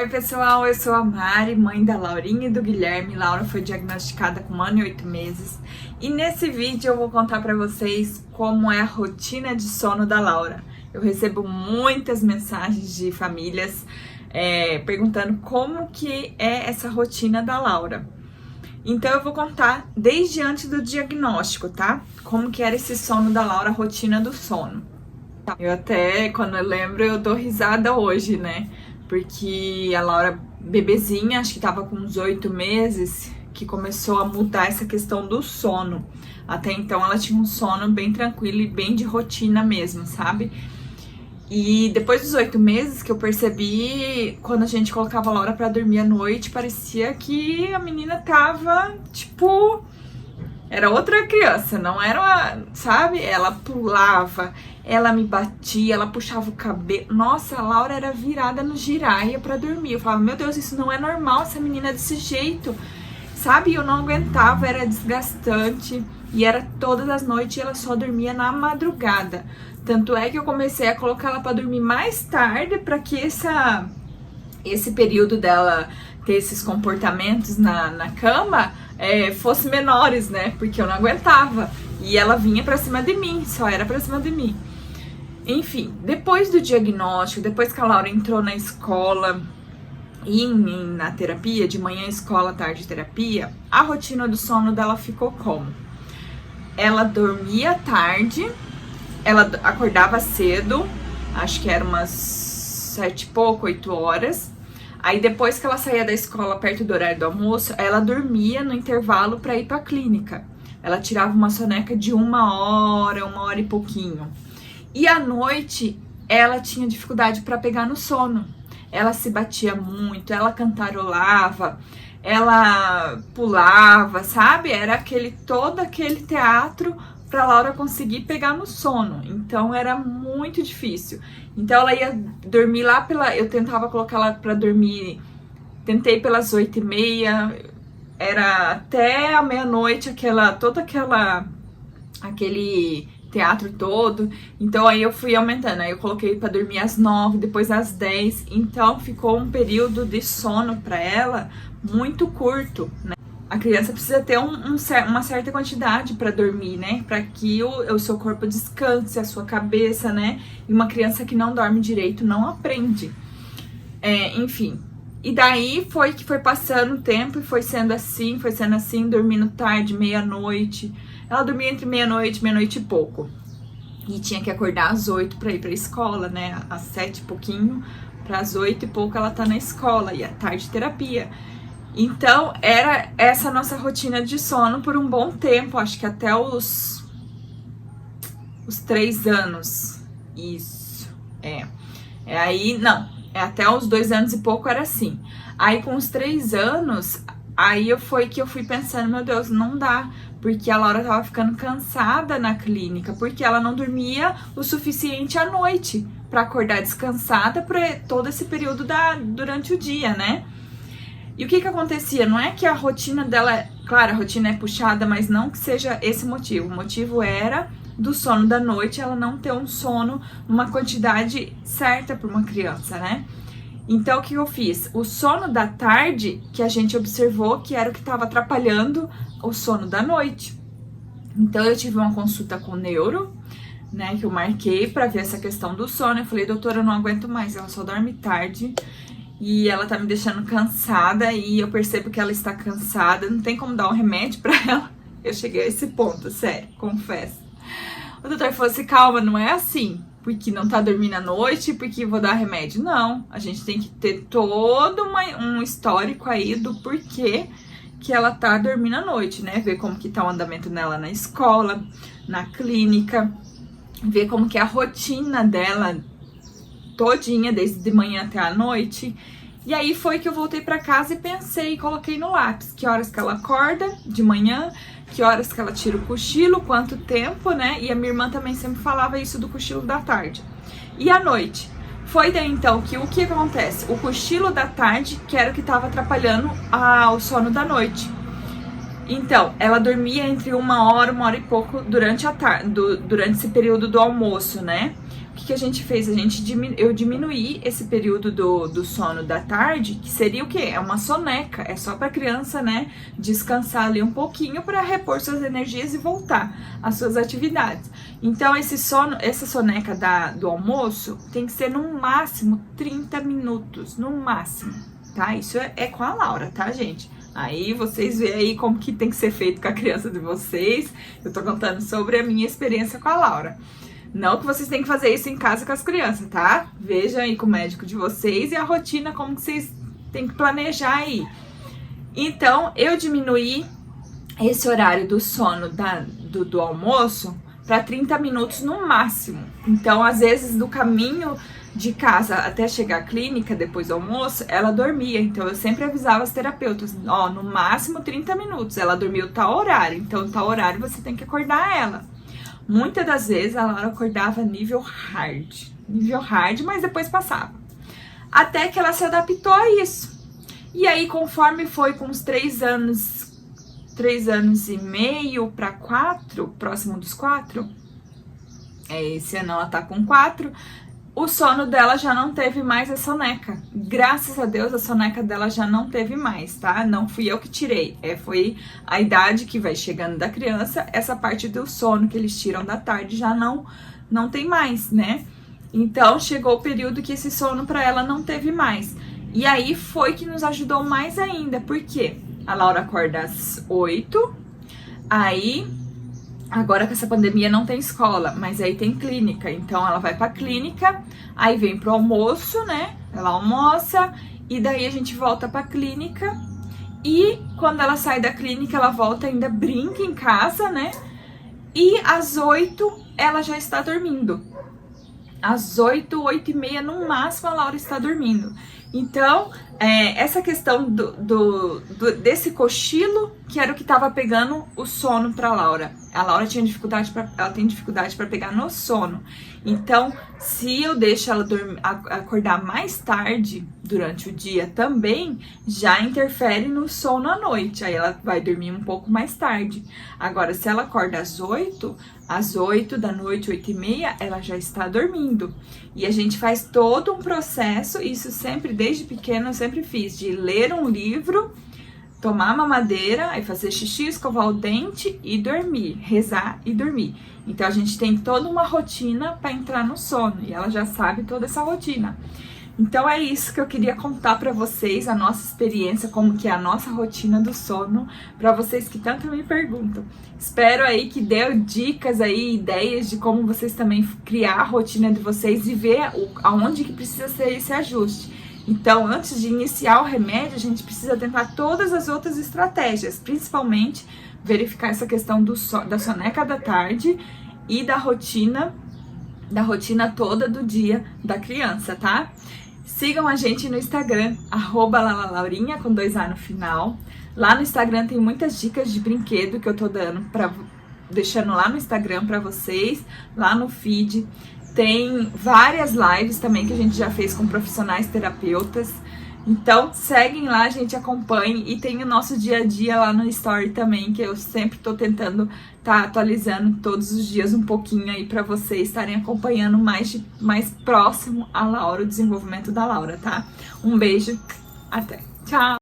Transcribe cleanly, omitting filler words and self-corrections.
Oi pessoal, eu sou a Mari, mãe da Laurinha e do Guilherme. Laura foi diagnosticada com 1 ano e 8 meses. E nesse vídeo eu vou contar pra vocês como é a rotina de sono da Laura. Eu recebo muitas mensagens de famílias perguntando como que é essa rotina da Laura. Então eu vou contar desde antes do diagnóstico, tá? Como que era esse sono da Laura, a rotina do sono. Eu até, quando eu lembro, eu dou risada hoje, né? Porque a Laura, bebezinha, acho que tava com uns 8 meses, que começou a mudar essa questão do sono. Até então ela tinha um sono bem tranquilo e bem de rotina mesmo, sabe? E depois dos 8 meses que eu percebi, quando a gente colocava a Laura pra dormir à noite, parecia que a menina tava, tipo... Era outra criança, não era uma, sabe? Ela pulava, ela me batia, ela puxava o cabelo. Nossa, a Laura era virada no giraia pra dormir. Eu falava, meu Deus, isso não é normal, essa menina é desse jeito, sabe? Eu não aguentava, era desgastante. E era todas as noites e ela só dormia na madrugada. Tanto é que eu comecei a colocar ela pra dormir mais tarde pra que esse período dela ter esses comportamentos na cama fosse menores, né? Porque eu não aguentava. E ela vinha pra cima de mim, só era pra cima de mim. Enfim, depois do diagnóstico, depois que a Laura entrou na escola e na terapia, de manhã escola, tarde terapia, a rotina do sono dela ficou como? Ela dormia tarde, ela acordava cedo, acho que era umas 7 e pouco, 8 horas. Aí depois que ela saía da escola perto do horário do almoço, ela dormia no intervalo para ir para a clínica. Ela tirava uma soneca de 1 hora e pouquinho. E à noite ela tinha dificuldade para pegar no sono. Ela se batia muito, ela cantarolava, ela pulava, sabe? Era todo aquele teatro para Laura conseguir pegar no sono. Então era muito difícil. Então ela ia dormir lá eu tentava colocar ela para dormir, tentei pelas 8h30, era até a meia-noite aquele teatro todo. Então aí eu fui aumentando, aí eu coloquei para dormir às 9, depois às 10. Então ficou um período de sono para ela muito curto, né? A criança precisa ter uma certa quantidade para dormir, né? Para que o seu corpo descanse, a sua cabeça, né? E uma criança que não dorme direito não aprende. Enfim. E daí foi que foi passando o tempo e foi sendo assim, dormindo tarde, meia-noite. Ela dormia entre meia-noite e pouco. E tinha que acordar às 8 para ir para a escola, né? Às 7 e pouquinho, para as 8 e pouco ela tá na escola. E à tarde terapia. Então, era essa nossa rotina de sono por um bom tempo, acho que até os 3 anos. Isso, até os 2 anos e pouco era assim. Aí, com os 3 anos, foi que eu fui pensando, meu Deus, não dá. Porque a Laura tava ficando cansada na clínica, porque ela não dormia o suficiente à noite para acordar descansada por todo esse período durante o dia, né? E o que acontecia? Não é que a rotina dela, claro, a rotina é puxada, mas não que seja esse motivo. O motivo era do sono da noite, ela não ter um sono numa quantidade certa para uma criança, né? Então, o que eu fiz? O sono da tarde, que a gente observou que era o que estava atrapalhando o sono da noite. Então, eu tive uma consulta com o neuro, né, que eu marquei para ver essa questão do sono. Eu falei, doutora, eu não aguento mais, ela só dorme tarde. E ela tá me deixando cansada e eu percebo que ela está cansada. Não tem como dar um remédio pra ela. Eu cheguei a esse ponto, sério, confesso. O doutor falou assim, calma, não é assim. Porque não tá dormindo à noite, porque vou dar remédio. Não, a gente tem que ter todo um histórico aí do porquê que ela tá dormindo à noite, né? Ver como que tá o andamento dela na escola, na clínica. Ver como que é a rotina dela todinha, desde de manhã até a noite. E aí foi que eu voltei pra casa e pensei, coloquei no lápis que horas que ela acorda de manhã, que horas que ela tira o cochilo, quanto tempo, né? E a minha irmã também sempre falava isso do cochilo da tarde. E à noite? Foi daí então que o que acontece? O cochilo da tarde, que era o que estava atrapalhando o sono da noite. Então, ela dormia entre 1 hora e pouco durante esse período do almoço, né? O que a gente fez? Eu diminuí esse período do sono da tarde, que seria o quê? É uma soneca, é só pra criança, né, descansar ali um pouquinho para repor suas energias e voltar às suas atividades. Então, essa soneca do almoço tem que ser no máximo 30 minutos, no máximo, tá? Isso é com a Laura, tá, gente? Aí vocês veem aí como que tem que ser feito com a criança de vocês. Eu tô contando sobre a minha experiência com a Laura. Não que vocês têm que fazer isso em casa com as crianças, tá? Vejam aí com o médico de vocês e a rotina, como que vocês têm que planejar aí. Então, eu diminuí esse horário do sono do almoço para 30 minutos no máximo. Então, às vezes, do caminho de casa até chegar à clínica, depois do almoço, ela dormia. Então, eu sempre avisava as terapeutas, ó, no máximo 30 minutos. Ela dormiu tal horário, então tal horário você tem que acordar ela. Muitas das vezes a Laura acordava nível hard, mas depois passava. Até que ela se adaptou a isso. E aí, conforme foi com uns 3 anos e meio para 4, próximo dos 4, esse ano ela tá com 4, o sono dela já não teve mais a soneca. Graças a Deus, a soneca dela já não teve mais, tá? Não fui eu que tirei. Foi a idade que vai chegando da criança, essa parte do sono que eles tiram da tarde já não tem mais, né? Então, chegou o período que esse sono para ela não teve mais. E aí foi que nos ajudou mais ainda, porque a Laura acorda às 8, aí... Agora com essa pandemia não tem escola, mas aí tem clínica, então ela vai pra clínica, aí vem pro almoço, né? Ela almoça e daí a gente volta pra clínica e quando ela sai da clínica ela volta, ainda brinca em casa, né? E às 8 ela já está dormindo. Às 8, 8 e meia no máximo a Laura está dormindo. Então, essa questão desse cochilo que era o que estava pegando o sono para Laura. A Laura tem dificuldade para pegar no sono. Então, se eu deixo ela acordar mais tarde durante o dia também, já interfere no sono à noite. Aí ela vai dormir um pouco mais tarde. Agora, se ela acorda às 8 da noite, 8 e meia, ela já está dormindo. E a gente faz todo um processo, isso sempre, desde pequena, eu sempre fiz, de ler um livro, tomar mamadeira, aí fazer xixi, escovar o dente e dormir, rezar e dormir. Então a gente tem toda uma rotina para entrar no sono e ela já sabe toda essa rotina. Então é isso que eu queria contar para vocês, a nossa experiência, como que é a nossa rotina do sono, para vocês que tanto me perguntam. Espero aí que dê dicas aí, ideias de como vocês também criar a rotina de vocês e ver aonde que precisa ser esse ajuste. Então, antes de iniciar o remédio, a gente precisa tentar todas as outras estratégias, principalmente verificar essa questão da soneca da tarde e da rotina toda do dia da criança, tá? Sigam a gente no Instagram, @lalalaurinha, com 2A no final. Lá no Instagram tem muitas dicas de brinquedo que eu tô deixando lá no Instagram pra vocês, lá no feed. Tem várias lives também que a gente já fez com profissionais terapeutas. Então, seguem lá, a gente acompanha. E tem o nosso dia a dia lá no Story também, que eu sempre tô tentando atualizando todos os dias um pouquinho aí pra vocês estarem acompanhando mais próximo a Laura, o desenvolvimento da Laura, tá? Um beijo, até. Tchau!